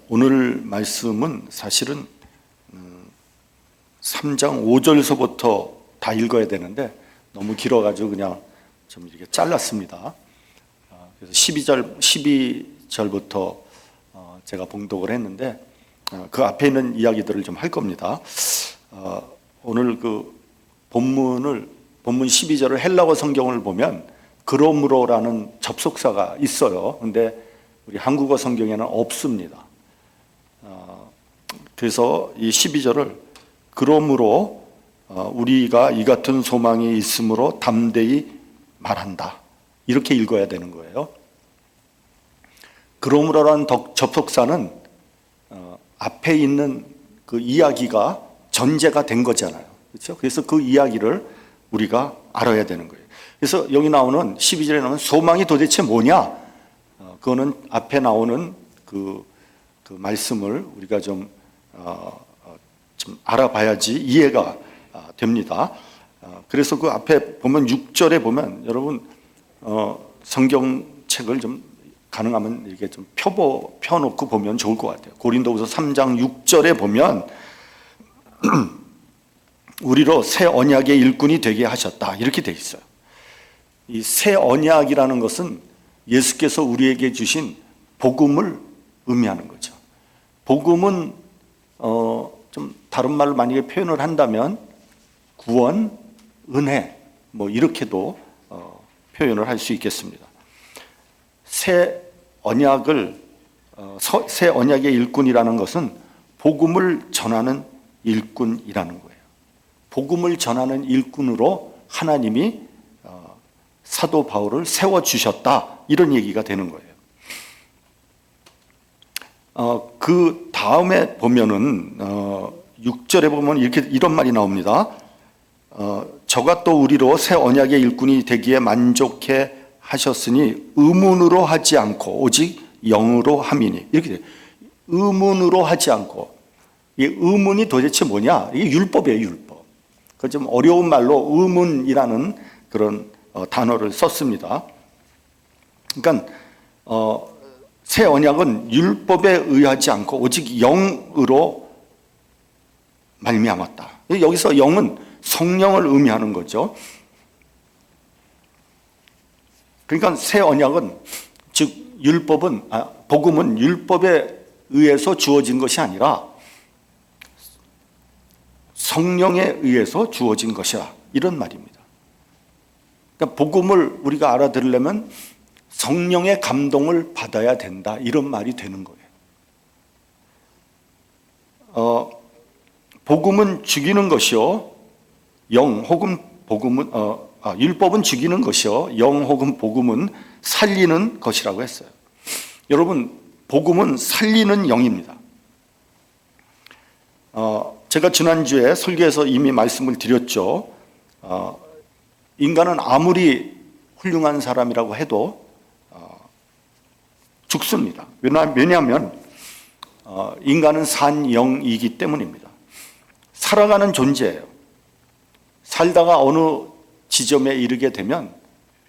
오늘 말씀은 사실은 3장 5절서부터 다 읽어야 되는데 너무 길어가지고 그냥 좀 이렇게 잘랐습니다. 그래서 12절부터 제가 봉독을 했는데 그 앞에 있는 이야기들을 좀 할 겁니다. 오늘 그 본문 12절을 헬라어 성경을 보면 그러므로라는 접속사가 있어요. 근데 우리 한국어 성경에는 없습니다. 그래서 이 12절을 그러므로 우리가 이 같은 소망이 있으므로 담대히 말한다, 이렇게 읽어야 되는 거예요. 그러므로라는 접속사는 앞에 있는 그 이야기가 전제가 된 거잖아요. 그렇죠? 그래서 그 이야기를 우리가 알아야 되는 거예요. 그래서 여기 나오는 12절에 나오는 소망이 도대체 뭐냐? 그거는 앞에 나오는 그 말씀을 우리가 좀 알아봐야지 이해가 됩니다. 그래서 그 앞에 보면 6절에 보면 여러분 성경책을 좀 가능하면 이렇게 좀 펴놓고 보면 좋을 것 같아요. 고린도후서 3장 6절에 보면 우리로 새 언약의 일꾼이 되게 하셨다, 이렇게 돼 있어요. 이 새 언약이라는 것은 예수께서 우리에게 주신 복음을 의미하는 거죠. 복음은 좀 다른 말로 만약에 표현을 한다면 구원, 은혜, 뭐 이렇게도 표현을 할 수 있겠습니다. 새 언약의 일꾼이라는 것은 복음을 전하는 일꾼이라는 거예요. 복음을 전하는 일꾼으로 하나님이 사도 바울을 세워주셨다, 이런 얘기가 되는 거예요. 그 다음에 보면은 6절에 보면 이런 말이 나옵니다. 저가 또 우리로 새 언약의 일꾼이 되기에 만족해 하셨으니 의문으로 하지 않고 오직 영으로 함이니, 이렇게 돼요. 의문으로 하지 않고. 이 의문이 도대체 뭐냐? 이게 율법이에요, 율법. 그 좀 어려운 말로 의문이라는 그런 단어를 썼습니다. 그러니까 새 언약은 율법에 의하지 않고 오직 영으로 말미암았다. 여기서 영은 성령을 의미하는 거죠. 그러니까 새 언약은, 즉 복음은 율법에 의해서 주어진 것이 아니라 성령에 의해서 주어진 것이라, 이런 말입니다. 그러니까 복음을 우리가 알아들으려면 성령의 감동을 받아야 된다, 이런 말이 되는 거예요. 복음은 죽이는 것이요, 율법은 죽이는 것이요, 영 혹은 복음은 살리는 것이라고 했어요. 여러분, 복음은 살리는 영입니다. 제가 지난주에 설교에서 이미 말씀을 드렸죠. 인간은 아무리 훌륭한 사람이라고 해도 죽습니다. 왜냐하면 인간은 산 영이기 때문입니다. 살아가는 존재예요. 살다가 어느 지점에 이르게 되면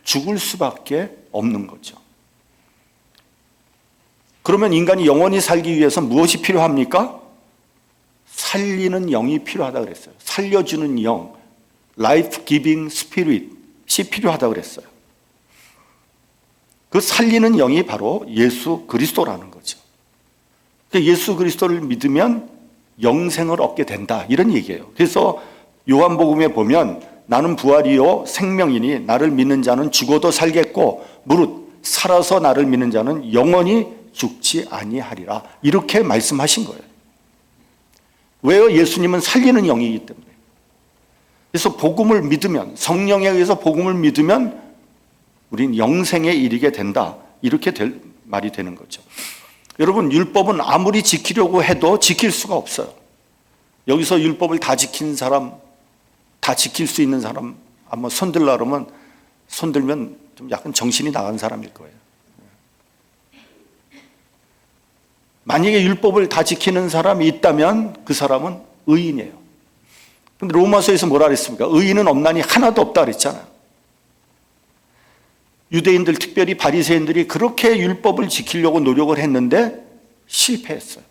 죽을 수밖에 없는 거죠. 그러면 인간이 영원히 살기 위해서 무엇이 필요합니까? 살리는 영이 필요하다고 그랬어요. 살려주는 영, life giving spirit이 필요하다고 그랬어요. 그 살리는 영이 바로 예수 그리스도라는 거죠. 예수 그리스도를 믿으면 영생을 얻게 된다, 이런 얘기예요. 그래서 요한복음에 보면 나는 부활이요 생명이니 나를 믿는 자는 죽어도 살겠고 무릇 살아서 나를 믿는 자는 영원히 죽지 아니하리라, 이렇게 말씀하신 거예요. 왜요? 예수님은 살리는 영이기 때문에. 그래서 복음을 믿으면, 성령에 의해서 복음을 믿으면 우린 영생에 이르게 된다, 이렇게 말이 되는 거죠. 여러분, 율법은 아무리 지키려고 해도 지킬 수가 없어요. 여기서 율법을 다 지킨 사람, 다 지킬 수 있는 사람 한번 손들라 그러면 손들면 좀 약간 정신이 나간 사람일 거예요. 만약에 율법을 다 지키는 사람이 있다면 그 사람은 의인이에요. 근데 로마서에서 뭐라 그랬습니까? 의인은 없나니 하나도 없다 그랬잖아요. 유대인들, 특별히 바리새인들이 그렇게 율법을 지키려고 노력을 했는데 실패했어요.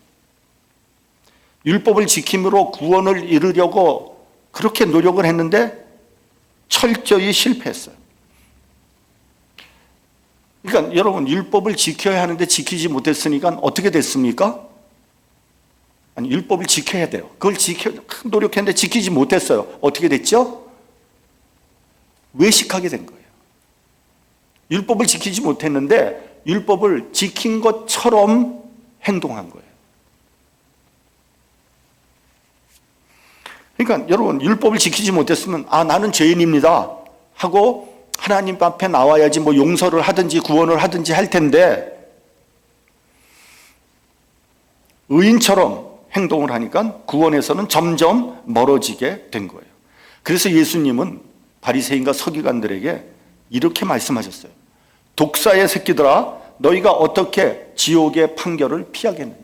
율법을 지킴으로 구원을 이루려고 그렇게 노력을 했는데 철저히 실패했어요. 그러니까 여러분, 율법을 지켜야 하는데 지키지 못했으니까 어떻게 됐습니까? 아니, 율법을 지켜야 돼요. 그걸 노력했는데 지키지 못했어요. 어떻게 됐죠? 외식하게 된 거예요. 율법을 지키지 못했는데 율법을 지킨 것처럼 행동한 거예요. 그러니까 여러분, 율법을 지키지 못했으면 나는 죄인입니다 하고 하나님 앞에 나와야지 뭐 용서를 하든지 구원을 하든지 할 텐데, 의인처럼 행동을 하니까 구원에서는 점점 멀어지게 된 거예요. 그래서 예수님은 바리새인과 서기관들에게 이렇게 말씀하셨어요. 독사의 새끼들아, 너희가 어떻게 지옥의 판결을 피하겠느냐.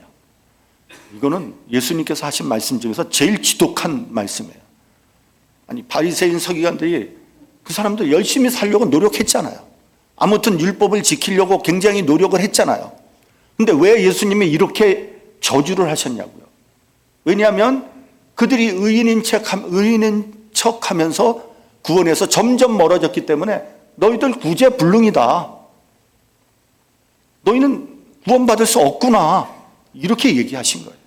이거는 예수님께서 하신 말씀 중에서 제일 지독한 말씀이에요. 아니, 바리새인 서기관들이 그 사람도 열심히 살려고 노력했잖아요. 아무튼 율법을 지키려고 굉장히 노력을 했잖아요. 근데 왜 예수님이 이렇게 저주를 하셨냐고요. 왜냐하면 그들이 의인인 척 하면서 구원에서 점점 멀어졌기 때문에 너희들 구제불능이다. 너희는 구원받을 수 없구나. 이렇게 얘기하신 거예요.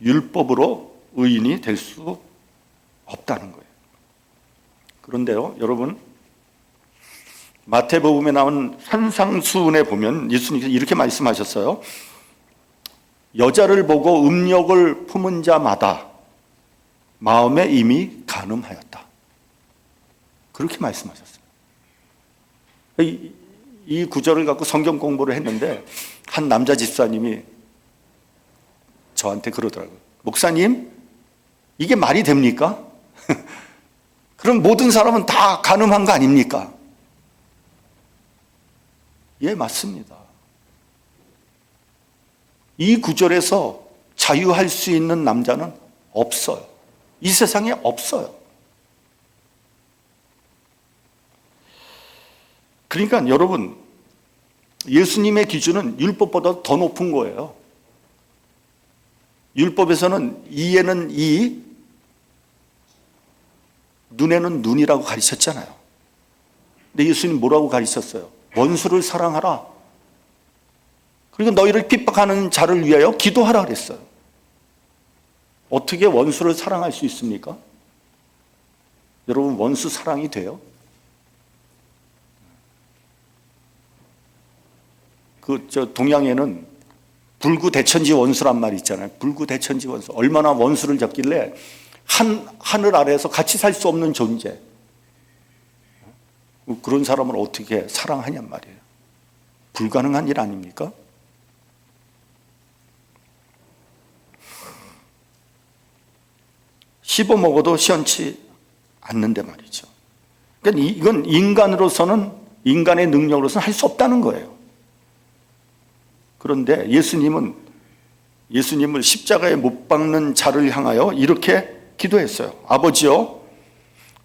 율법으로 의인이 될 수 없다는 거예요. 그런데요, 여러분, 마태복음에 나온 산상수훈에 보면 예수님께서 이렇게 말씀하셨어요. 여자를 보고 음욕을 품은 자마다 마음에 이미 간음하였다. 그렇게 말씀하셨어요. 이 구절을 갖고 성경 공부를 했는데 한 남자 집사님이 저한테 그러더라고요. 목사님, 이게 말이 됩니까? 그럼 모든 사람은 다 간음한 거 아닙니까? 예, 맞습니다. 이 구절에서 자유할 수 있는 남자는 없어요. 이 세상에 없어요. 그러니까 여러분, 예수님의 기준은 율법보다 더 높은 거예요. 율법에서는 이에는 이, 눈에는 눈이라고 가르쳤잖아요. 근데 예수님 뭐라고 가르쳤어요? 원수를 사랑하라. 그리고 너희를 핍박하는 자를 위하여 기도하라 그랬어요. 어떻게 원수를 사랑할 수 있습니까? 여러분, 원수 사랑이 돼요? 동양에는 불구대천지 원수란 말이 있잖아요. 불구대천지 원수. 얼마나 원수를 졌길래 하늘 아래에서 같이 살 수 없는 존재. 그런 사람을 어떻게 사랑하냔 말이에요. 불가능한 일 아닙니까? 씹어 먹어도 시원치 않는데 말이죠. 그러니까 이건 인간의 능력으로서는 할 수 없다는 거예요. 그런데 예수님을 십자가에 못 박는 자를 향하여 이렇게 기도했어요. 아버지여,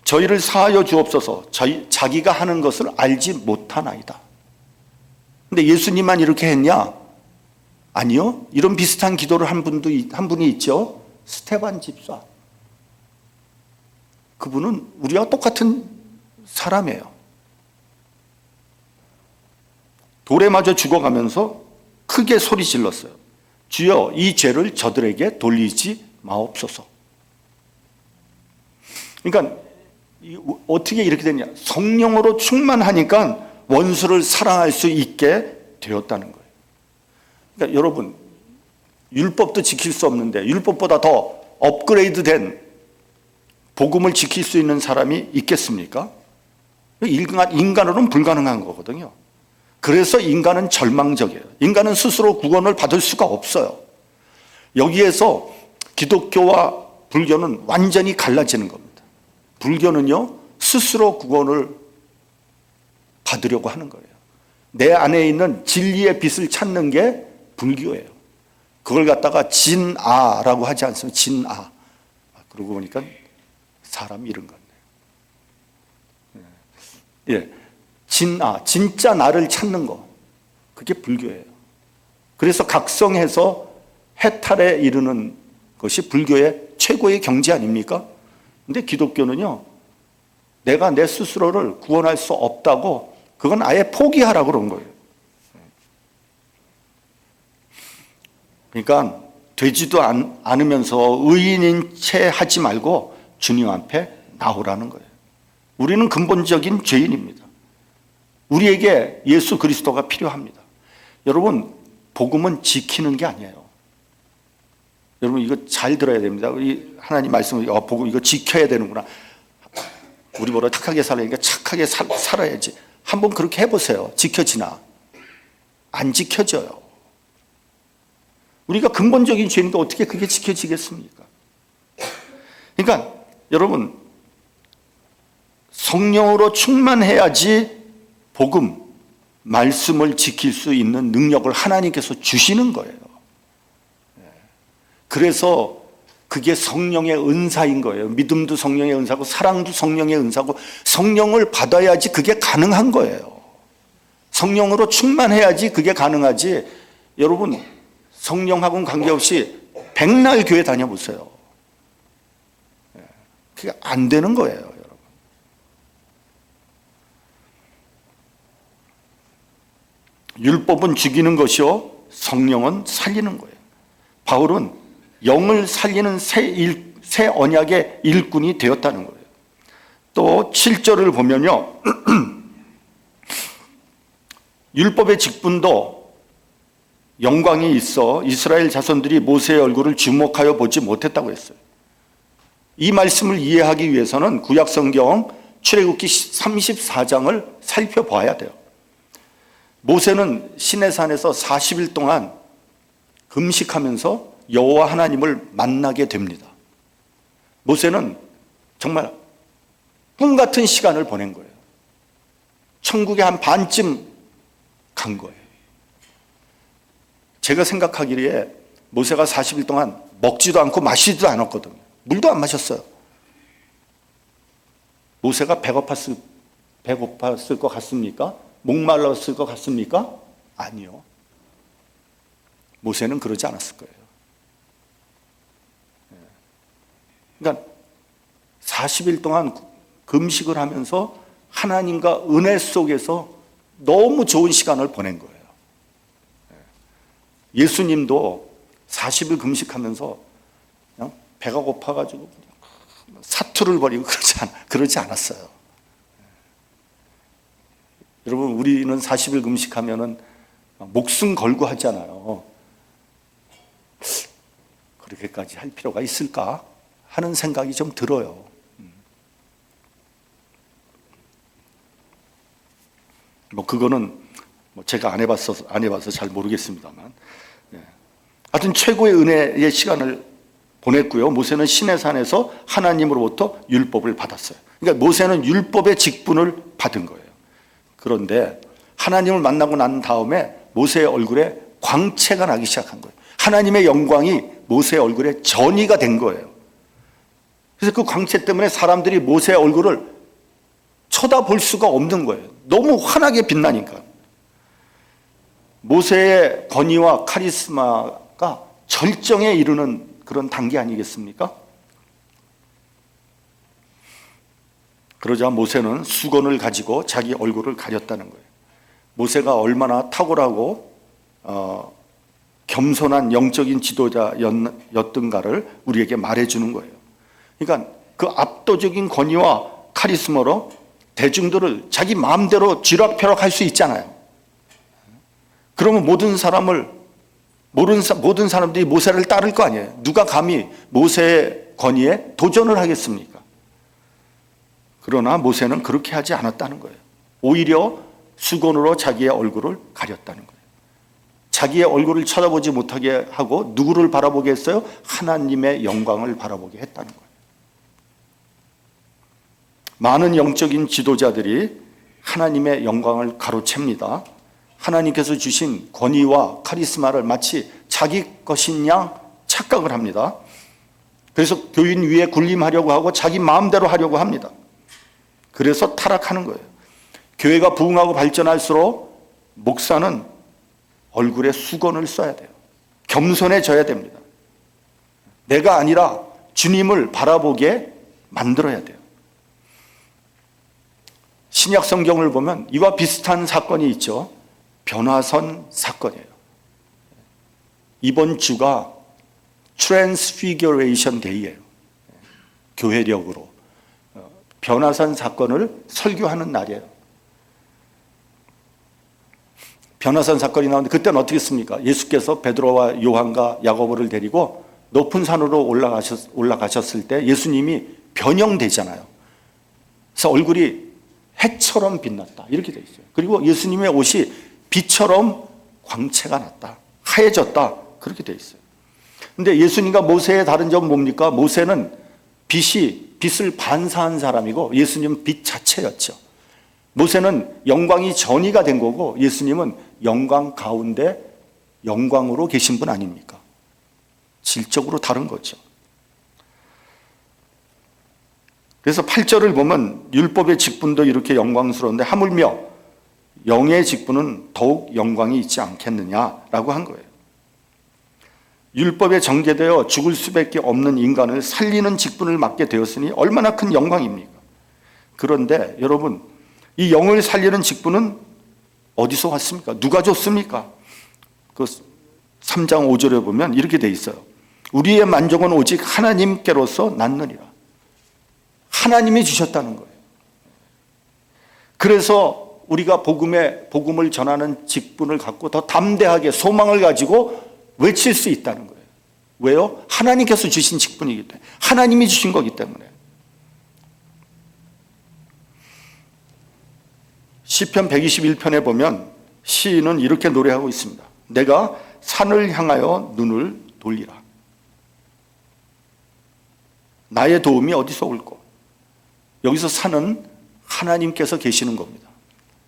저희를 사하여 주옵소서. 자기가 하는 것을 알지 못하나이다. 근데 예수님만 이렇게 했냐? 아니요. 이런 비슷한 기도를 한 분이 있죠. 스테반 집사. 그분은 우리와 똑같은 사람이에요. 돌에 맞아 죽어가면서 크게 소리 질렀어요. 주여, 이 죄를 저들에게 돌리지 마옵소서. 그러니까 어떻게 이렇게 되냐? 성령으로 충만하니까 원수를 사랑할 수 있게 되었다는 거예요. 그러니까 여러분, 율법도 지킬 수 없는데 율법보다 더 업그레이드된 복음을 지킬 수 있는 사람이 있겠습니까? 인간으로는 불가능한 거거든요. 그래서 인간은 절망적이에요. 인간은 스스로 구원을 받을 수가 없어요. 여기에서 기독교와 불교는 완전히 갈라지는 겁니다. 불교는요, 스스로 구원을 받으려고 하는 거예요. 내 안에 있는 진리의 빛을 찾는 게 불교예요. 그걸 갖다가 진아라고 하지 않습니까? 진아. 그러고 보니까 사람 이름 같네요. 예. 진아, 진짜 나를 찾는 거. 그게 불교예요. 그래서 각성해서 해탈에 이르는 것이 불교의 최고의 경지 아닙니까? 근데 기독교는요, 내가 내 스스로를 구원할 수 없다고 그건 아예 포기하라고 그런 거예요. 그러니까 되지도 않으면서 의인인 채 하지 말고 주님 앞에 나오라는 거예요. 우리는 근본적인 죄인입니다. 우리에게 예수 그리스도가 필요합니다. 여러분, 복음은 지키는 게 아니에요. 여러분, 이거 잘 들어야 됩니다. 우리 하나님 말씀을, 복음 이거 지켜야 되는구나. 우리보다 착하게 살려니까 착하게 살아야지. 한번 그렇게 해보세요. 지켜지나? 안 지켜져요. 우리가 근본적인 죄인데 어떻게 그게 지켜지겠습니까? 그러니까 여러분, 성령으로 충만해야지 복음, 말씀을 지킬 수 있는 능력을 하나님께서 주시는 거예요. 그래서 그게 성령의 은사인 거예요. 믿음도 성령의 은사고 사랑도 성령의 은사고 성령을 받아야지 그게 가능한 거예요. 성령으로 충만해야지 그게 가능하지. 여러분, 성령하고는 관계없이 백날 교회 다녀보세요. 그게 안 되는 거예요, 여러분. 율법은 죽이는 것이요, 성령은 살리는 거예요. 바울은 영을 살리는 새 언약의 일꾼이 되었다는 거예요. 또 7절을 보면요, 율법의 직분도 영광이 있어 이스라엘 자손들이 모세의 얼굴을 주목하여 보지 못했다고 했어요. 이 말씀을 이해하기 위해서는 구약성경 출애굽기 34장을 살펴봐야 돼요. 모세는 시내산에서 40일 동안 금식하면서 여호와 하나님을 만나게 됩니다. 모세는 정말 꿈 같은 시간을 보낸 거예요. 천국에 한 반쯤 간 거예요. 제가 생각하기에 모세가 40일 동안 먹지도 않고 마시지도 않았거든요. 물도 안 마셨어요. 모세가 배고팠을 것 같습니까? 목말랐을 것 같습니까? 아니요. 모세는 그러지 않았을 거예요. 그러니까 40일 동안 금식을 하면서 하나님과 은혜 속에서 너무 좋은 시간을 보낸 거예요. 예수님도 40일 금식하면서 그냥 배가 고파가지고 사투를 벌이고 그러지 않았어요. 여러분, 우리는 40일 금식하면은 목숨 걸고 하잖아요. 그렇게까지 할 필요가 있을까 하는 생각이 좀 들어요. 그거는 제가 안 해봐서 잘 모르겠습니다만, 하여튼 최고의 은혜의 시간을 보냈고요. 모세는 시내산에서 하나님으로부터 율법을 받았어요. 그러니까 모세는 율법의 직분을 받은 거예요. 그런데 하나님을 만나고 난 다음에 모세의 얼굴에 광채가 나기 시작한 거예요. 하나님의 영광이 모세의 얼굴에 전이가 된 거예요. 그래서 그 광채 때문에 사람들이 모세의 얼굴을 쳐다볼 수가 없는 거예요. 너무 환하게 빛나니까. 모세의 권위와 카리스마가 절정에 이르는 그런 단계 아니겠습니까? 그러자 모세는 수건을 가지고 자기 얼굴을 가렸다는 거예요. 모세가 얼마나 탁월하고 겸손한 영적인 지도자였던가를 우리에게 말해주는 거예요. 그러니까 그 압도적인 권위와 카리스마로 대중들을 자기 마음대로 쥐락펴락할 수 있잖아요. 그러면 모든 사람들이 모세를 따를 거 아니에요. 누가 감히 모세의 권위에 도전을 하겠습니까? 그러나 모세는 그렇게 하지 않았다는 거예요. 오히려 수건으로 자기의 얼굴을 가렸다는 거예요. 자기의 얼굴을 쳐다보지 못하게 하고 누구를 바라보게 했어요? 하나님의 영광을 바라보게 했다는 거예요. 많은 영적인 지도자들이 하나님의 영광을 가로챕니다. 하나님께서 주신 권위와 카리스마를 마치 자기 것인 양 착각을 합니다. 그래서 교인 위에 군림하려고 하고 자기 마음대로 하려고 합니다. 그래서 타락하는 거예요. 교회가 부흥하고 발전할수록 목사는 얼굴에 수건을 써야 돼요. 겸손해져야 됩니다. 내가 아니라 주님을 바라보게 만들어야 돼요. 신약 성경을 보면 이와 비슷한 사건이 있죠. 변화선 사건이에요. 이번 주가 트랜스피규레이션 데이예요. 교회력으로 변화선 사건을 설교하는 날이에요. 변화선 사건이 나오는데 그때는 어떻게 했습니까? 예수께서 베드로와 요한과 야고보를 데리고 높은 산으로 올라가셨을 때 예수님이 변형되잖아요. 그래서 얼굴이 해처럼 빛났다 이렇게 돼 있어요. 그리고 예수님의 옷이 빛처럼 광채가 났다, 하얘졌다 그렇게 돼 있어요. 근데 예수님과 모세의 다른 점은 뭡니까? 모세는 빛을 반사한 사람이고 예수님은 빛 자체였죠. 모세는 영광이 전이가 된 거고 예수님은 영광 가운데 영광으로 계신 분 아닙니까? 질적으로 다른 거죠. 그래서 8절을 보면 율법의 직분도 이렇게 영광스러운데 하물며 영의 직분은 더욱 영광이 있지 않겠느냐라고 한 거예요. 율법에 전개되어 죽을 수밖에 없는 인간을 살리는 직분을 맡게 되었으니 얼마나 큰 영광입니까? 그런데 여러분, 이 영을 살리는 직분은 어디서 왔습니까? 누가 줬습니까? 그 3장 5절에 보면 이렇게 돼 있어요. 우리의 만족은 오직 하나님께로서 낳느니라. 하나님이 주셨다는 거예요. 그래서 우리가 복음을 전하는 직분을 갖고 더 담대하게 소망을 가지고 외칠 수 있다는 거예요. 왜요? 하나님께서 주신 직분이기 때문에, 하나님이 주신 거기 때문에. 시편 121편에 보면 시인은 이렇게 노래하고 있습니다. 내가 산을 향하여 눈을 돌리라. 나의 도움이 어디서 올꼬? 여기서 산은 하나님께서 계시는 겁니다.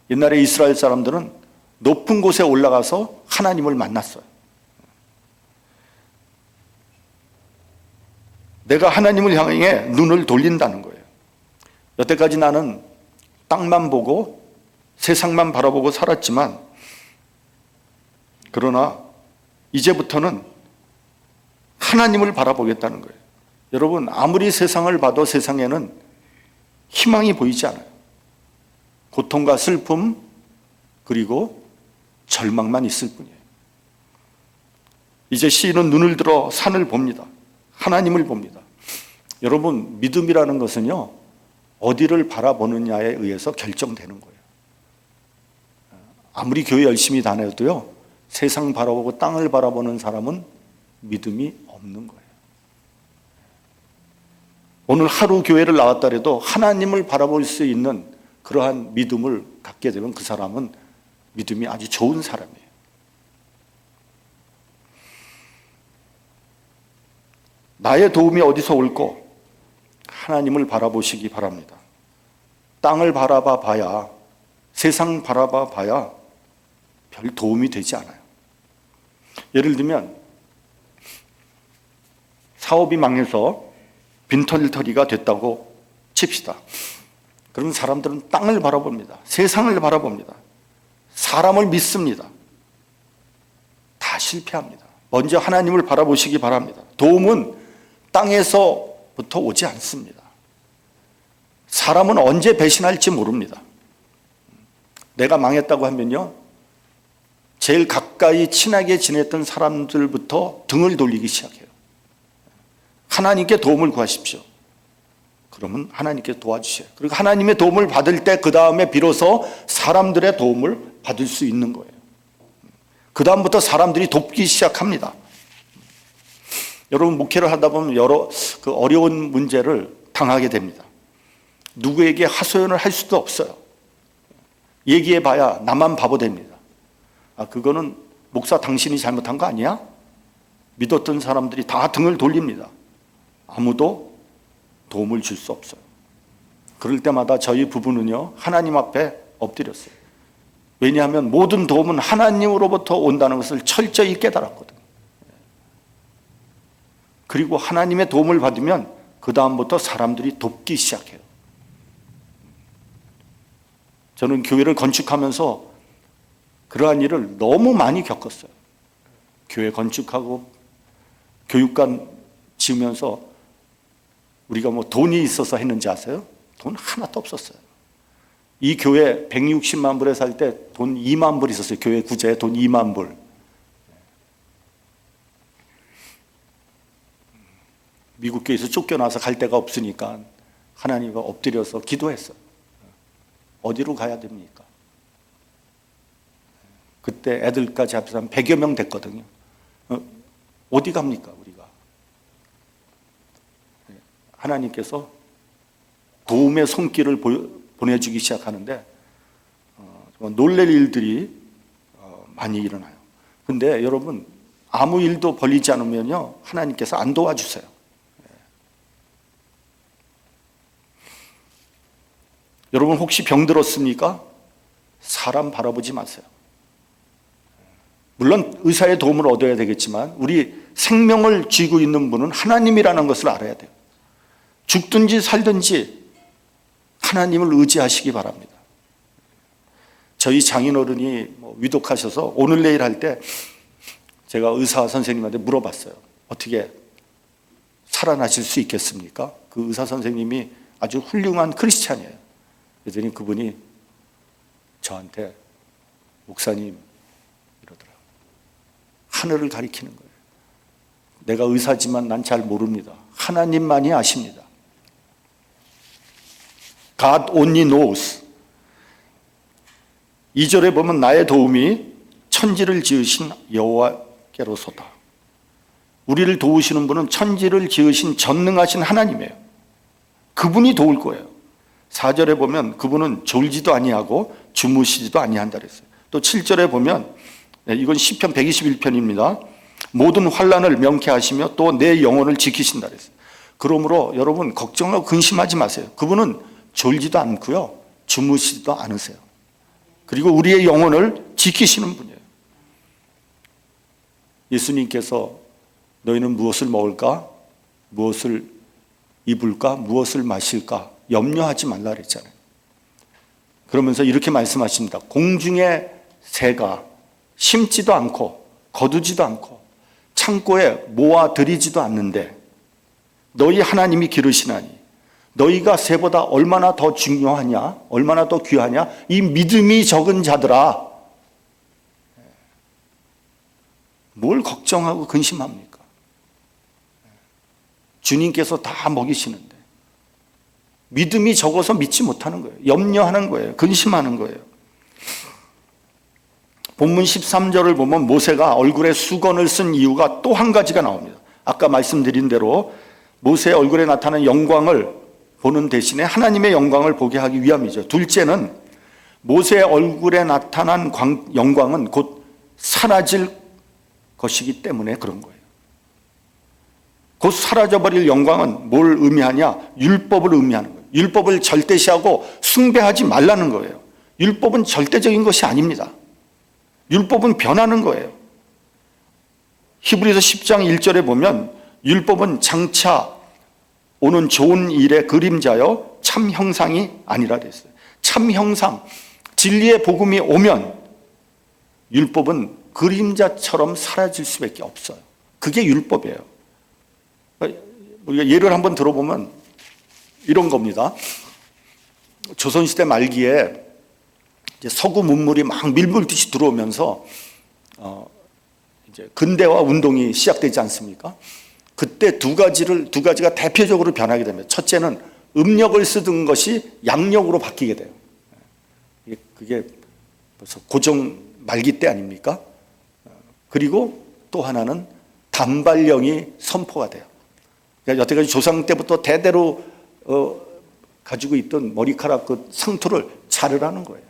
옛날에 이스라엘 사람들은 높은 곳에 올라가서 하나님을 만났어요. 내가 하나님을 향해 눈을 돌린다는 거예요. 여태까지 나는 땅만 보고 세상만 바라보고 살았지만, 그러나 이제부터는 하나님을 바라보겠다는 거예요. 여러분, 아무리 세상을 봐도 세상에는 희망이 보이지 않아요. 고통과 슬픔 그리고 절망만 있을 뿐이에요. 이제 시인은 눈을 들어 산을 봅니다. 하나님을 봅니다. 여러분, 믿음이라는 것은요, 어디를 바라보느냐에 의해서 결정되는 거예요. 아무리 교회 열심히 다녀도요, 세상 바라보고 땅을 바라보는 사람은 믿음이 없는 거예요. 오늘 하루 교회를 나왔더라도 하나님을 바라볼 수 있는 그러한 믿음을 갖게 되면 그 사람은 믿음이 아주 좋은 사람이에요. 나의 도움이 어디서 올꼬? 하나님을 바라보시기 바랍니다. 땅을 바라봐 봐야, 세상 바라봐 봐야 별 도움이 되지 않아요. 예를 들면 사업이 망해서 빈털터리가 됐다고 칩시다. 그러면 사람들은 땅을 바라봅니다. 세상을 바라봅니다. 사람을 믿습니다. 다 실패합니다. 먼저 하나님을 바라보시기 바랍니다. 도움은 땅에서부터 오지 않습니다. 사람은 언제 배신할지 모릅니다. 내가 망했다고 하면요, 제일 가까이 친하게 지냈던 사람들부터 등을 돌리기 시작해요. 하나님께 도움을 구하십시오. 그러면 하나님께 도와주셔요. 그리고 하나님의 도움을 받을 때 그 다음에 비로소 사람들의 도움을 받을 수 있는 거예요. 그 다음부터 사람들이 돕기 시작합니다. 여러분, 목회를 하다 보면 여러 어려운 문제를 당하게 됩니다. 누구에게 하소연을 할 수도 없어요. 얘기해봐야 나만 바보 됩니다. 그거는 목사 당신이 잘못한 거 아니야? 믿었던 사람들이 다 등을 돌립니다. 아무도 도움을 줄 수 없어요. 그럴 때마다 저희 부부는요, 하나님 앞에 엎드렸어요. 왜냐하면 모든 도움은 하나님으로부터 온다는 것을 철저히 깨달았거든요. 그리고 하나님의 도움을 받으면 그 다음부터 사람들이 돕기 시작해요. 저는 교회를 건축하면서 그러한 일을 너무 많이 겪었어요. 교회 건축하고 교육관 지으면서 우리가 뭐 돈이 있어서 했는지 아세요? 돈 하나도 없었어요. 이 교회 160만 불에 살 때 돈 2만 불 있었어요. 교회 구제에 돈 2만 불. 미국 교회에서 쫓겨나서 갈 데가 없으니까 하나님과 엎드려서 기도했어요. 어디로 가야 됩니까? 그때 애들까지 합해서 한 100여 명 됐거든요. 어디 갑니까 우리가? 하나님께서 도움의 손길을 보내주기 시작하는데 정말 놀랄 일들이 많이 일어나요. 근데 여러분, 아무 일도 벌리지 않으면요 하나님께서 안 도와주세요. 여러분 혹시 병들었습니까? 사람 바라보지 마세요. 물론 의사의 도움을 얻어야 되겠지만 우리 생명을 쥐고 있는 분은 하나님이라는 것을 알아야 돼요. 죽든지 살든지 하나님을 의지하시기 바랍니다. 저희 장인어른이 위독하셔서 오늘 내일 할 때 제가 의사 선생님한테 물어봤어요. 어떻게 살아나실 수 있겠습니까? 그 의사 선생님이 아주 훌륭한 크리스찬이에요. 그랬더니 그분이 저한테 목사님 이러더라고요. 하늘을 가리키는 거예요. 내가 의사지만 난 잘 모릅니다. 하나님만이 아십니다. God only knows. 2절에 보면 나의 도움이 천지를 지으신 여호와께로소다. 우리를 도우시는 분은 천지를 지으신 전능하신 하나님이에요. 그분이 도울 거예요. 4절에 보면 그분은 졸지도 아니하고 주무시지도 아니한다 그랬어요. 또 7절에 보면 이건 시편 121편입니다. 모든 환난을 명쾌하시며 또 내 영혼을 지키신다 그랬어요. 그러므로 여러분 걱정하고 근심하지 마세요. 그분은 졸지도 않고요 주무시지도 않으세요. 그리고 우리의 영혼을 지키시는 분이에요. 예수님께서 너희는 무엇을 먹을까? 무엇을 입을까? 무엇을 마실까? 염려하지 말라 그랬잖아요. 그러면서 이렇게 말씀하십니다. 공중의 새가 심지도 않고 거두지도 않고 창고에 모아들이지도 않는데 너희 하나님이 기르시나니 너희가 새보다 얼마나 더 중요하냐? 얼마나 더 귀하냐? 이 믿음이 적은 자들아. 뭘 걱정하고 근심합니까? 주님께서 다 먹이시는데 믿음이 적어서 믿지 못하는 거예요. 염려하는 거예요. 근심하는 거예요. 본문 13절을 보면 모세가 얼굴에 수건을 쓴 이유가 또 한 가지가 나옵니다. 아까 말씀드린 대로 모세의 얼굴에 나타나는 영광을 보는 대신에 하나님의 영광을 보게 하기 위함이죠. 둘째는 모세의 얼굴에 나타난 영광은 곧 사라질 것이기 때문에 그런 거예요. 곧 사라져버릴 영광은 뭘 의미하냐? 율법을 의미하는 거예요. 율법을 절대시하고 숭배하지 말라는 거예요. 율법은 절대적인 것이 아닙니다. 율법은 변하는 거예요. 히브리서 10장 1절에 보면 율법은 장차 오는 좋은 일의 그림자여 참 형상이 아니라 그랬어요. 참 형상, 진리의 복음이 오면 율법은 그림자처럼 사라질 수밖에 없어요. 그게 율법이에요. 우리가 예를 한번 들어보면 이런 겁니다. 조선시대 말기에 이제 서구 문물이 막 밀물듯이 들어오면서 이제 근대화 운동이 시작되지 않습니까? 그때 두 가지가 대표적으로 변하게 됩니다. 첫째는 음력을 쓰던 것이 양력으로 바뀌게 돼요. 그게 벌써 고종 말기 때 아닙니까? 그리고 또 하나는 단발령이 선포가 돼요. 그러니까 여태까지 조상 때부터 대대로 가지고 있던 머리카락 그 상투를 자르라는 거예요.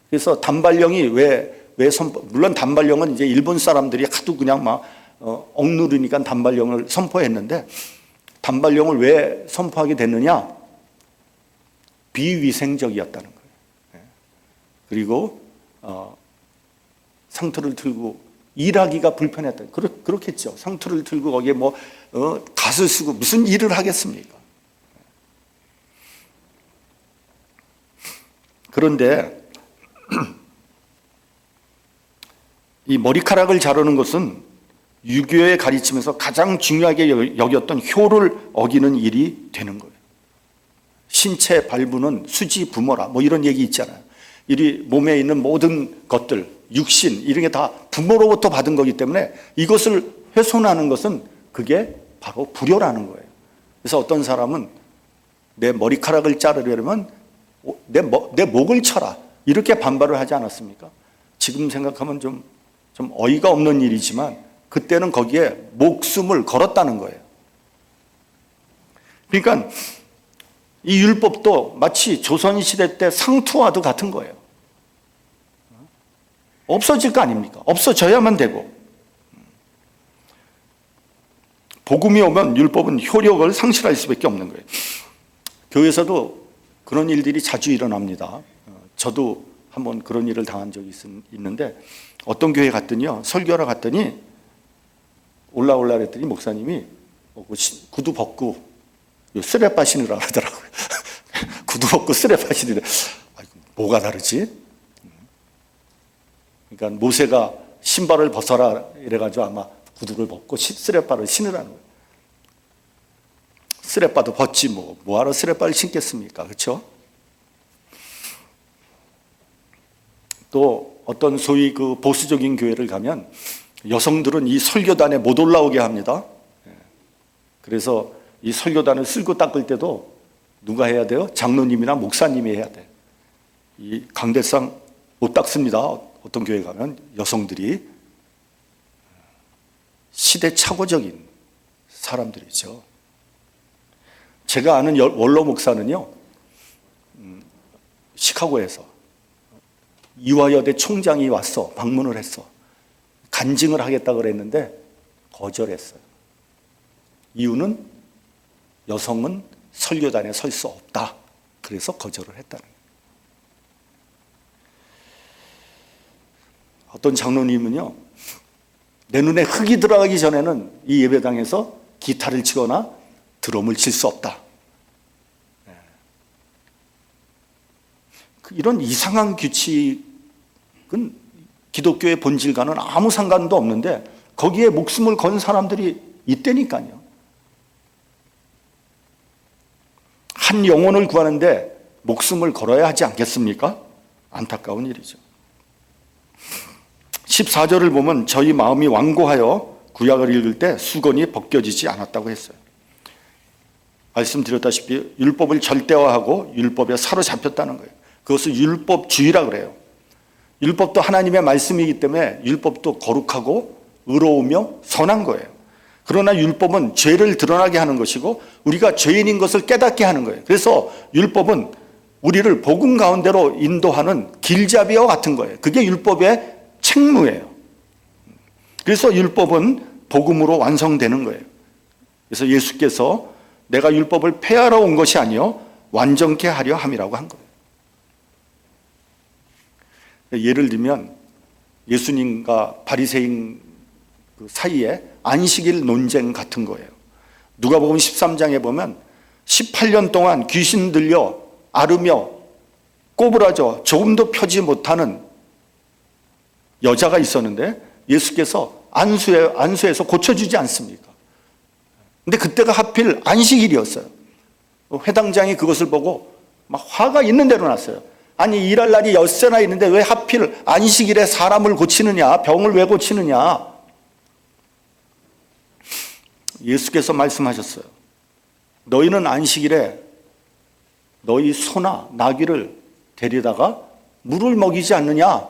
그래서 단발령이 왜 선포, 물론 단발령은 이제 일본 사람들이 하도 그냥 막 억누르니까 단발령을 선포했는데 단발령을 왜 선포하게 됐느냐? 비위생적이었다는 거예요. 그리고 상투를 들고 일하기가 불편했다. 그렇겠죠. 상투를 들고 거기에 갓을 쓰고 무슨 일을 하겠습니까? 그런데 이 머리카락을 자르는 것은 유교의 가르침에서 가장 중요하게 여겼던 효를 어기는 일이 되는 거예요. 신체 발부는 수지 부모라 뭐 이런 얘기 있잖아요. 이 몸에 있는 모든 것들, 육신 이런 게 다 부모로부터 받은 거기 때문에 이것을 훼손하는 것은 그게 바로 불효라는 거예요. 그래서 어떤 사람은 내 머리카락을 자르려면 내 목을 쳐라 이렇게 반발을 하지 않았습니까? 지금 생각하면 좀 어이가 없는 일이지만 그때는 거기에 목숨을 걸었다는 거예요. 그러니까 이 율법도 마치 조선시대 때 상투와도 같은 거예요. 없어질 거 아닙니까? 없어져야만 되고. 복음이 오면 율법은 효력을 상실할 수밖에 없는 거예요. 교회에서도 그런 일들이 자주 일어납니다. 저도 한번 그런 일을 당한 적이 있는데 어떤 교회 갔더니요, 설교하러 갔더니 올라오라 그랬더니 목사님이 구두 벗고 쓰레빠 신으라 하더라고요. 구두 벗고 쓰레빠 신으래. 뭐가 다르지? 그러니까 모세가 신발을 벗어라 이래가지고 아마 구두를 벗고 쓰레빠를 신으라는 거예요. 쓰레빠도 벗지 뭐하러 쓰레빠를 신겠습니까? 그렇죠? 또 어떤 소위 그 보수적인 교회를 가면 여성들은 이 설교단에 못 올라오게 합니다. 그래서 이 설교단을 쓸고 닦을 때도 누가 해야 돼요? 장로님이나 목사님이 해야 돼. 이 강대상 못 닦습니다. 어떤 교회 가면 여성들이 시대착오적인 사람들이죠. 제가 아는 원로 목사는요, 시카고에서 이화여대 총장이 왔어. 방문을 했어. 간증을 하겠다고 그랬는데 거절했어요. 이유는 여성은 설교단에 설 수 없다. 그래서 거절을 했다는 거예요. 어떤 장로님은요, 내 눈에 흙이 들어가기 전에는 이 예배당에서 기타를 치거나 드럼을 칠 수 없다. 이런 이상한 규칙은 기독교의 본질과는 아무 상관도 없는데 거기에 목숨을 건 사람들이 있다니까요. 한 영혼을 구하는데 목숨을 걸어야 하지 않겠습니까? 안타까운 일이죠. 14절을 보면 저희 마음이 완고하여 구약을 읽을 때 수건이 벗겨지지 않았다고 했어요. 말씀드렸다시피 율법을 절대화하고 율법에 사로잡혔다는 거예요. 그것을 율법주의라 그래요. 율법도 하나님의 말씀이기 때문에 율법도 거룩하고 의로우며 선한 거예요. 그러나 율법은 죄를 드러나게 하는 것이고 우리가 죄인인 것을 깨닫게 하는 거예요. 그래서 율법은 우리를 복음 가운데로 인도하는 길잡이와 같은 거예요. 그게 율법의 책무예요. 그래서 율법은 복음으로 완성되는 거예요. 그래서 예수께서 내가 율법을 폐하러 온 것이 아니요 완전케 하려 함이라고 한 거예요. 예를 들면 예수님과 바리새인 그 사이에 안식일 논쟁 같은 거예요. 누가복음 13장에 보면 18년 동안 귀신 들려 앓으며 꼬부라져 조금도 펴지 못하는 여자가 있었는데 예수께서 안수해서 고쳐주지 않습니까? 근데 그때가 하필 안식일이었어요. 회당장이 그것을 보고 막 화가 있는 대로 났어요. 아니 일할 날이 엿새나 있는데 왜 하필 안식일에 사람을 고치느냐, 병을 왜 고치느냐. 예수께서 말씀하셨어요. 너희는 안식일에 너희 소나 나귀를 데려다가 물을 먹이지 않느냐.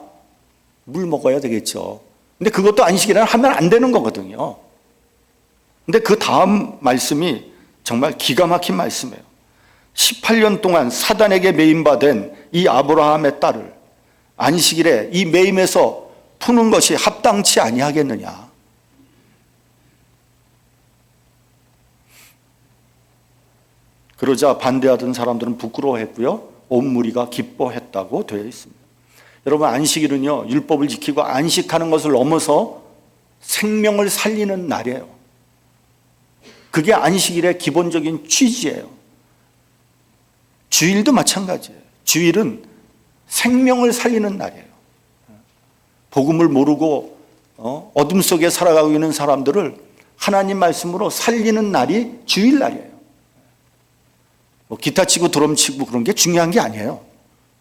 물 먹어야 되겠죠. 근데 그것도 안식일에는 하면 안 되는 거거든요. 근데 그 다음 말씀이 정말 기가 막힌 말씀이에요. 18년 동안 사단에게 매임받은 이 아브라함의 딸을 안식일에 이 매임에서 푸는 것이 합당치 아니하겠느냐. 그러자 반대하던 사람들은 부끄러워했고요. 온 무리가 기뻐했다고 되어 있습니다. 여러분 안식일은요 율법을 지키고 안식하는 것을 넘어서 생명을 살리는 날이에요. 그게 안식일의 기본적인 취지예요. 주일도 마찬가지예요. 주일은 생명을 살리는 날이에요. 복음을 모르고 어둠 속에 살아가고 있는 사람들을 하나님 말씀으로 살리는 날이 주일날이에요. 뭐 기타 치고 드럼 치고 그런 게 중요한 게 아니에요.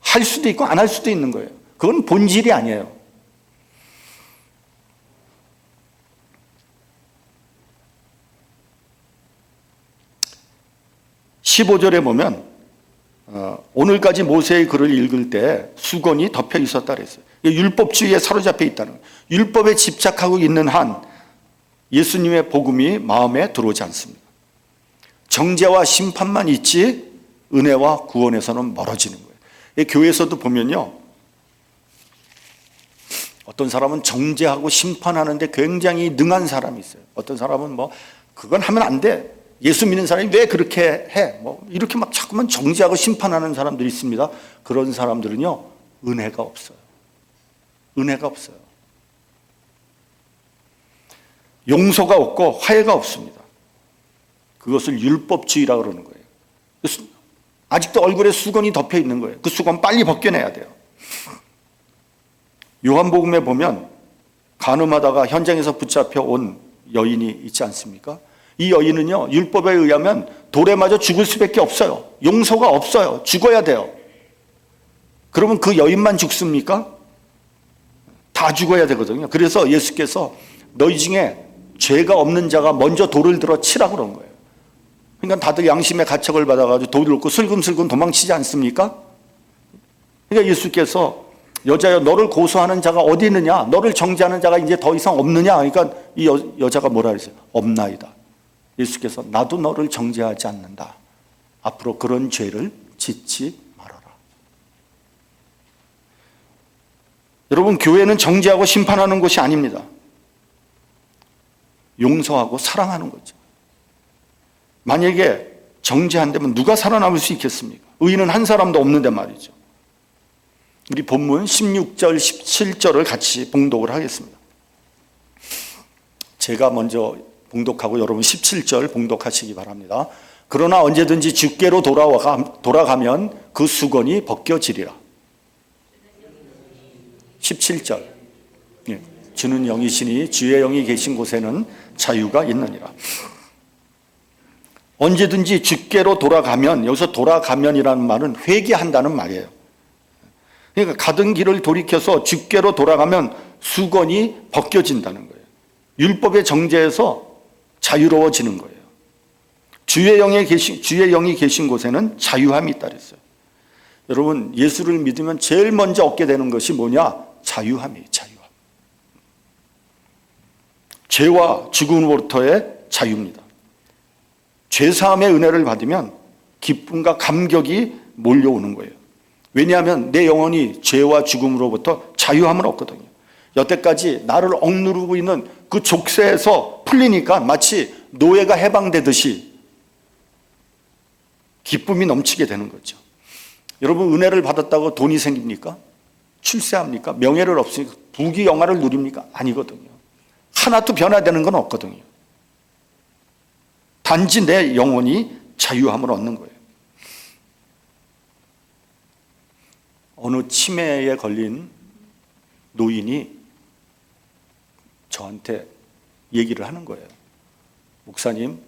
할 수도 있고 안 할 수도 있는 거예요. 그건 본질이 아니에요. 15절에 보면 오늘까지 모세의 글을 읽을 때 수건이 덮여 있었다 그랬어요. 율법주의에 사로잡혀 있다는 거예요. 율법에 집착하고 있는 한 예수님의 복음이 마음에 들어오지 않습니다. 정죄와 심판만 있지 은혜와 구원에서는 멀어지는 거예요. 교회에서도 보면요, 어떤 사람은 정죄하고 심판하는데 굉장히 능한 사람이 있어요. 어떤 사람은 뭐 그건 하면 안 돼, 예수 믿는 사람이 왜 그렇게 해, 뭐 이렇게 막 자꾸만 정죄하고 심판하는 사람들이 있습니다. 그런 사람들은요, 은혜가 없어요. 은혜가 없어요. 용서가 없고 화해가 없습니다. 그것을 율법주의라고 그러는 거예요. 아직도 얼굴에 수건이 덮여 있는 거예요. 그 수건 빨리 벗겨내야 돼요. 요한복음에 보면 간음하다가 현장에서 붙잡혀 온 여인이 있지 않습니까? 이 여인은요, 율법에 의하면 돌에 맞아 죽을 수밖에 없어요. 용서가 없어요. 죽어야 돼요. 그러면 그 여인만 죽습니까? 다 죽어야 되거든요. 그래서 예수께서 너희 중에 죄가 없는 자가 먼저 돌을 들어 치라고 그런 거예요. 그러니까 다들 양심의 가책을 받아가지고 돌을 놓고 슬금슬금 도망치지 않습니까? 그러니까 예수께서 여자여 너를 고소하는 자가 어디 있느냐, 너를 정죄하는 자가 이제 더 이상 없느냐. 그러니까 이 여자가 뭐라 그랬어요? 없나이다. 예수께서 나도 너를 정죄하지 않는다. 앞으로 그런 죄를 짓지 말아라. 여러분, 교회는 정죄하고 심판하는 곳이 아닙니다. 용서하고 사랑하는 거죠. 만약에 정죄 안 되면 누가 살아남을 수 있겠습니까? 의인은 한 사람도 없는데 말이죠. 우리 본문 16절, 17절을 같이 봉독을 하겠습니다. 제가 먼저 봉독하고 여러분 17절 봉독하시기 바랍니다. 그러나 언제든지 주께로 돌아가면 그 수건이 벗겨지리라. 17절. 주는 영이시니 주의 영이 계신 곳에는 자유가 있느니라. 언제든지 주께로 돌아가면, 여기서 돌아가면이라는 말은 회개한다는 말이에요. 그러니까 가던 길을 돌이켜서 주께로 돌아가면 수건이 벗겨진다는 거예요. 율법의 정죄에서 자유로워지는 거예요. 주의 영이 계신 곳에는 자유함이 있다 그랬어요. 여러분, 예수를 믿으면 제일 먼저 얻게 되는 것이 뭐냐? 자유함이에요. 자유함. 죄와 죽음으로부터의 자유입니다. 죄사함의 은혜를 받으면 기쁨과 감격이 몰려오는 거예요. 왜냐하면 내 영혼이 죄와 죽음으로부터 자유함을 얻거든요. 여태까지 나를 억누르고 있는 그 족쇄에서 풀리니까 마치 노예가 해방되듯이 기쁨이 넘치게 되는 거죠. 여러분, 은혜를 받았다고 돈이 생깁니까? 출세합니까? 명예를 얻습니까? 부귀 영화를 누립니까? 아니거든요. 하나도 변화되는 건 없거든요. 단지 내 영혼이 자유함을 얻는 거예요. 어느 치매에 걸린 노인이 저한테 얘기를 하는 거예요. 목사님,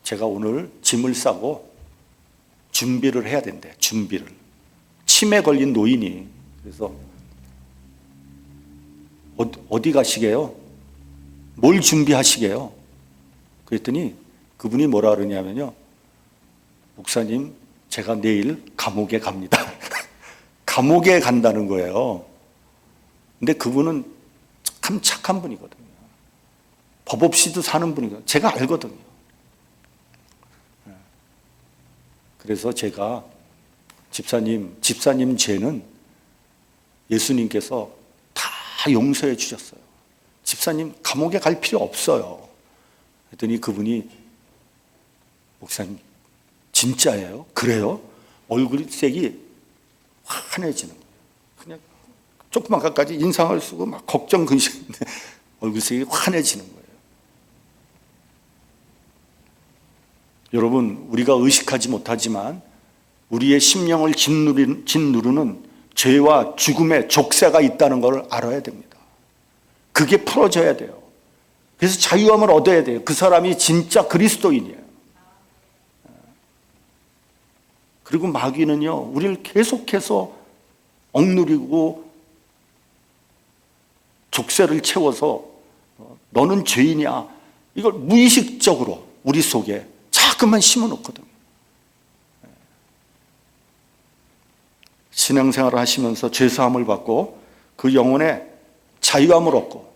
제가 오늘 짐을 싸고 준비를 해야 된대. 준비를. 치매 걸린 노인이. 그래서 어디 가시게요? 뭘 준비하시게요? 그랬더니 그분이 뭐라 그러냐면요, 목사님, 제가 내일 감옥에 갑니다. 감옥에 간다는 거예요. 근데 그분은 참 착한 분이거든요. 법 없이도 사는 분이거든요. 제가 알거든요. 그래서 제가 집사님 죄는 예수님께서 다 용서해 주셨어요. 집사님 감옥에 갈 필요 없어요. 그랬더니 그분이, 목사님 진짜예요? 그래요? 얼굴색이 환해지는 거예요. 그냥 조그만 것까지 인상을 쓰고 막 걱정 근심인데 얼굴색이 환해지는 거예요. 여러분, 우리가 의식하지 못하지만 우리의 심령을 짓누르는 죄와 죽음의 족쇄가 있다는 걸 알아야 됩니다. 그게 풀어져야 돼요. 그래서 자유함을 얻어야 돼요. 그 사람이 진짜 그리스도인이에요. 그리고 마귀는요, 우리를 계속해서 억누르고 족쇄를 채워서 너는 죄인이야. 이걸 무의식적으로 우리 속에 자꾸만 심어놓거든요. 신앙생활을 하시면서 죄사함을 받고 그 영혼에 자유함을 얻고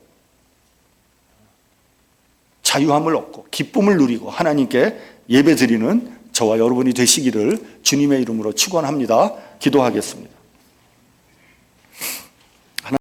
기쁨을 누리고 하나님께 예배드리는 저와 여러분이 되시기를 주님의 이름으로 축원합니다. 기도하겠습니다.